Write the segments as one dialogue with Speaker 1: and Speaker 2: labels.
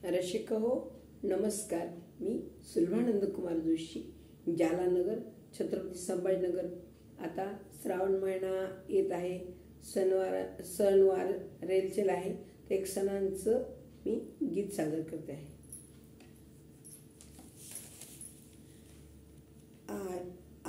Speaker 1: रसिक हो नमस्कार. मी सुलभानंद कुमार जोशी, जालानगर, छत्रपती संभाजीनगर. आता श्रावण महिना येत आहे. सणवार रेलचेल आहे. एक सणांचं मी गीत सादर करते आहे.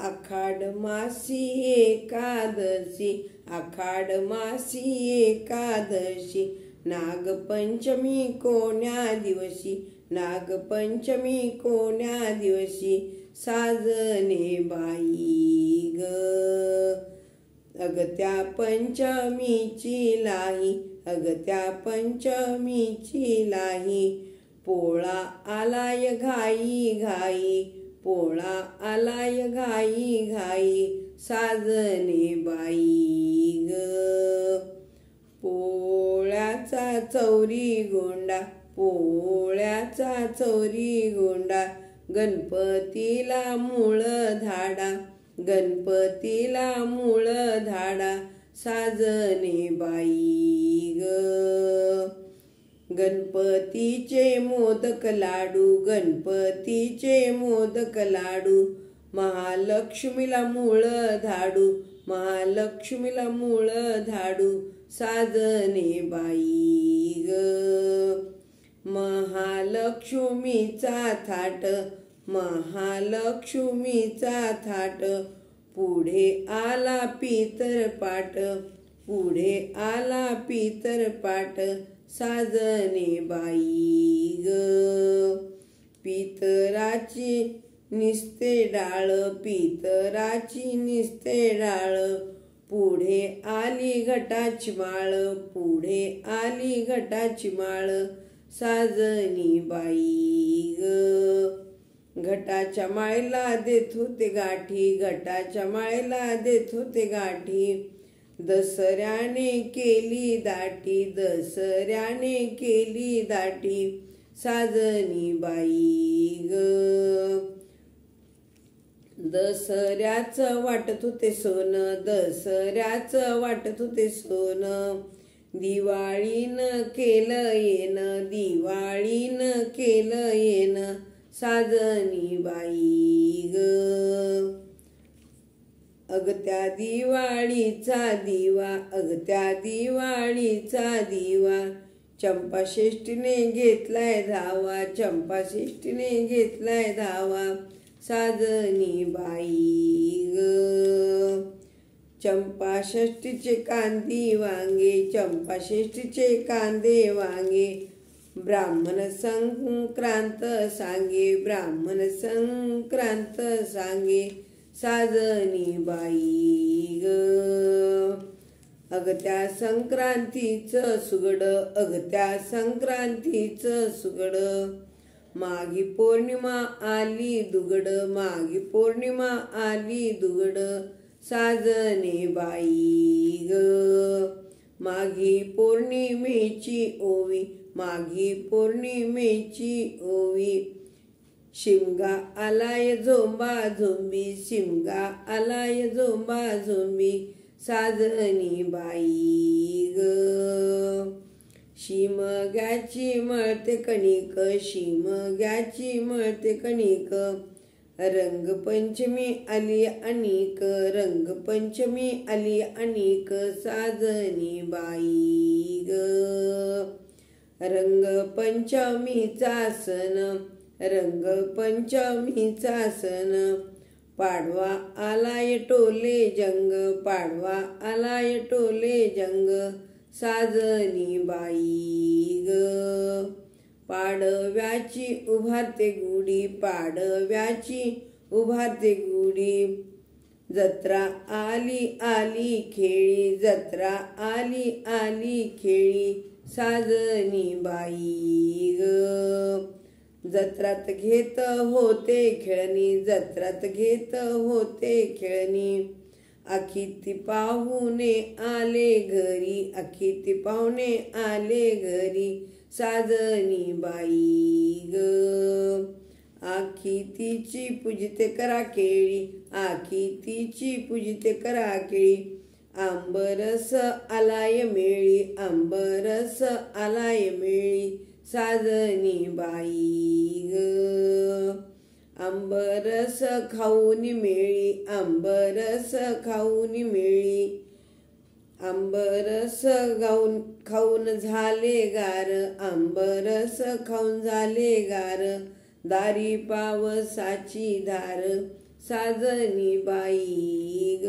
Speaker 1: आखाड मासी एकादशी, आखाड मासी एकादशी, नागपंचमी कोण्या दिवशी, नागपंचमी कोण्या दिवशी, साजने बाई ग. अगत्या पंचमीची लाही, अगत्या पंचमीची लाही, पोळा आलाय घाई घाई, पोळा आलाय घाई घाई, साजने बाई ग. पोळ्याचा चौरी गोंडा, पोळ्याचा चौरी गोंडा, गणपतीला मूळ धाडा, गणपतीला मूळ धाडा, साजने बाई ग. गणपतीचे मोदक लाडू, गणपतीचे मोदक लाडू, महालक्ष्मीला मूळ धाडू, महालक्ष्मीला मूळ धाडू, साजने बाई ग. महालक्ष्मीचा थाट, महालक्ष्मीचा थाट, पुढे आला पितर पाट, पुढे आला पितर पाट, साजने बाई ग. पितराची निस्ते डाळ, पितराची निस्ते डाळ, पुढे आली घटाची माळ, पुढे आली घटाची माळ, साजनी बाई ग. घटाच्या माळेला देत होते गाठी, घटाच्या माळेला देत होते गाठी, दसऱ्याने केली दाटी, दसऱ्याने केली दाटी, साजनी बाई ग. दसऱ्याचं वाटत होते सोनं, दसऱ्याचं वाटत होते सोनं, दिवाळीनं केलं येणं, दिवाळीनं केलं येणं, साजनी बाई ग. अगत्या दिवाळीचा दिवा, अगत्या दिवाळीचा दिवा, चंपाषष्ठीने घेतलाय धावा, चंपाषष्ठीने घेतलाय धावा, साजनी बाई ग. चंपाषष्ठीचे कांदे वांगे, चंपाषष्ठीचे कांदे वांगे, ब्राह्मण संक्रांत सांगे, ब्राह्मण संक्रांत सांगे, साजनी बाई ग. अगत्या संक्रांतीचं सुगड, अगत्या संक्रांतीचं सुगड, माघी पौर्णिमा आली दुगड, माघी पौर्णिमा आली दुगड, साजने बाई ग. माघी पौर्णिमेची ओवी, माघी पौर्णिमेची ओवी, शिमगा आलाय झोंबा झोंबी, शिमगा आलाय झोंबा झोंबी, साजनी बाई ग. शिमग्याची मळते कणिक, शिमग्याची मळते कणिक, रंगपंचमी आली अनिक, रंगपंचमी आली अनिक, साजनी बाई ग. रंगपंचमीचा सण, रंगपंचमीचा सण, पाडवा आलाय टोले जंग, पाडवा आलाय टोले जंग, साजनी बाई ग. पाडव्याची उभारते गुढी, पाडव्याची उभारते गुढी, जत्रा आली आली खेळी, जत्रा आली आली खेळी, साजनी बाई ग. जत्रात घेत होते खेळणी, जत्रात घेत होते खेळणी, अखिती पाहुणे आले घरी, अखिती पाहुणे आले घरी, साजनी बाई ग. आखितीची पूजिते करा केळी, आखितीची पूजिते करा केळी, आंबरस आलाय मेळी, आंबरस आलाय मेळी, साजनी बाई ग. आंबरस खाऊन मिळी, आंबरस खाऊन मिळी, आंबरस खाऊन झाले गार, आंबरस खाऊन झाले गार. दारी पावसाची धार, साजनी बाई ग.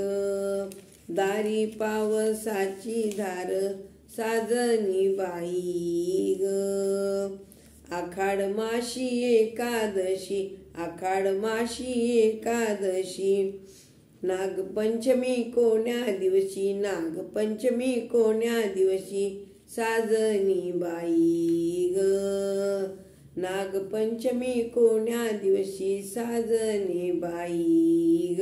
Speaker 1: दारी पावसाची धार, साजनी बाई ग. आखाड माशी एकादशी, आखाड माशी एकादशी. नागपंचमी कोण्या दिवशी, नागपंचमी कोण्या दिवशी, साजनी बाई ग. नागपंचमी कोण्या दिवशी, साजनी बाई ग.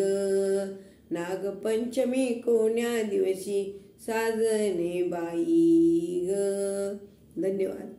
Speaker 1: नागपंचमी कोण्या दिवशी, साजनी बाई ग. धन्यवाद.